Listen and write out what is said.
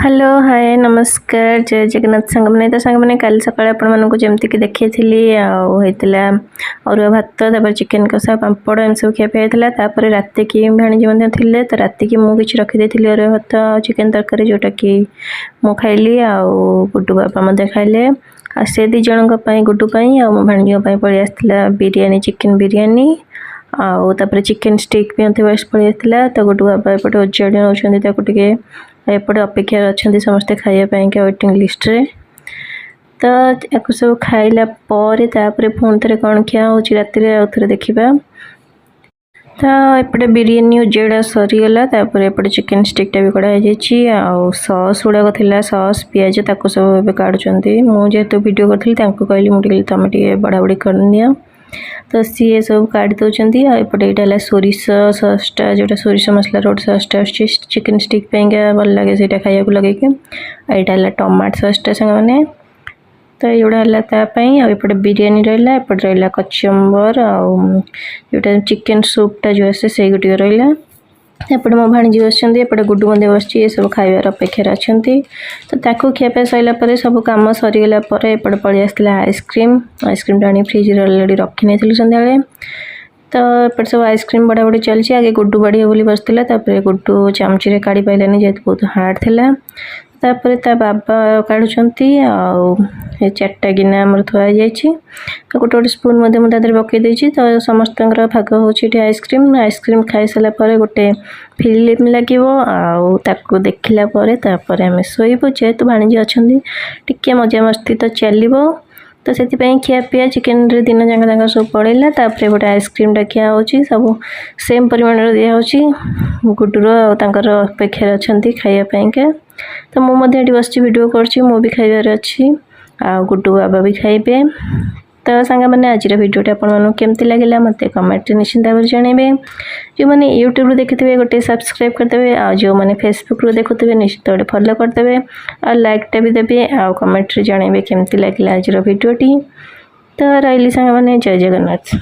Hello hi नमस्कार जय जगन्नाथ सांगमने तो सांगमने काली सकाळे आपण मानक जेमति कि देखैथिली होइतिला अरुआ भात तापर चिकन कषा पांपड़ एम सब खिया पिया तापर राति की भाणीजी मध्य थिले तो राति की मु किछि रखि देथिली अरुआ भात चिकन तरकारी जोटा कि मु खाइली आ गुड्डू बापा मध्य खाइले आ से दी जनक पई गुड्डू पई आ मो भाणीजी पई पळि आस्तिला बिरयानी चिकन बिरयानी आउ तापर चिकन स्टिक भी अंते बस पळि आस्तिला तो गुड्डू बापा एपटे ओजाडी नउछन्ती ताको टिके एपटे अपेक्षा अच्छा समस्ते खायापाई वेटिंग लिस्ट रे तो या सब खाइला पुणी थे कौन खिया हो राति आउे देखा तो एपटे बिरयानी उजेड़ा सरीगला एपटे चिकन स्टिकटा भी कड़ा सॉस गुड़ाक थी सॉस पिज ताको सब ए काढ़ुंट मुझे वीडियो करी कहली मुझे तुम टे बड़ा बड़ी कर तो सी सब काढ़ी दौरान एपटे यहाँ सोरिष ससटा जोटा सोरिष मसला रोड ससटा चिकन स्टिक भल लगे से खाया लगे यहाँ टमाटो ससटा सांग मैंने तो युड़ा एपटे बिरयानी रहा एपटे रहा कचम्बर आटा चिकन सूपटा जो आसे से गुटिक रहा एपटे मो भाणीजी बसपटे गुड्डू मध्य बस सब खाइबार अपेक्षार अच्छा तो ताकू खियापी सरला सब कम सरीगला एपटे पलि आसला आइसक्रीम आनी फ्रिज अलरेडी रखी नहीं सन्ध्या तो एपटे सब आइसक्रीम बड़ा बड़ी चलती आगे गुड्डू बाड़ी बोली बसला गुड्डू चामची काढ़ी पाइलानी जेहतु बहुत हार्ड थिला तापर ता बाबा काढ़ुंट आ चार्टा गिना आमर थुआ जाइए गोटे गोटे स्पून मुझे पकई देती तो समस्त भाग हो आइसक्रीम खाई सारापर गोटे फिल्म लगे आको देखला आम शोबू जेहेतु भाणीजी अच्छा टिके मजा मस्ती तो चलो तो से खिया पिया चिकेन रे दिन जाक सब पड़ेगा तापर गोटे आइसक्रीमटा खिया हो सब सेम परिमाण दिखाई गुड्डूर अपेक्षार अच्छा खायापाई तो मुझे बस वीडियो कर खाइबार अच्छी आ गुड्डू बाबा भी खाइबे तो सांग मैंने आज वीडियोटा आपको केमती लगे मत कमेंट निश्चिंत भाव जनइबे जो मैंने यूट्यूब देखिए गोटे सब्सक्राइब करदे आ जो मैंने फेसबुक देखुए निश्चित गोटे फॉलो करदे और लाइकटा भी देवे आ कमेंट जनइबे केमती लगे आज वीडियोटी तो रही सांग मैंने जय जगन्नाथ।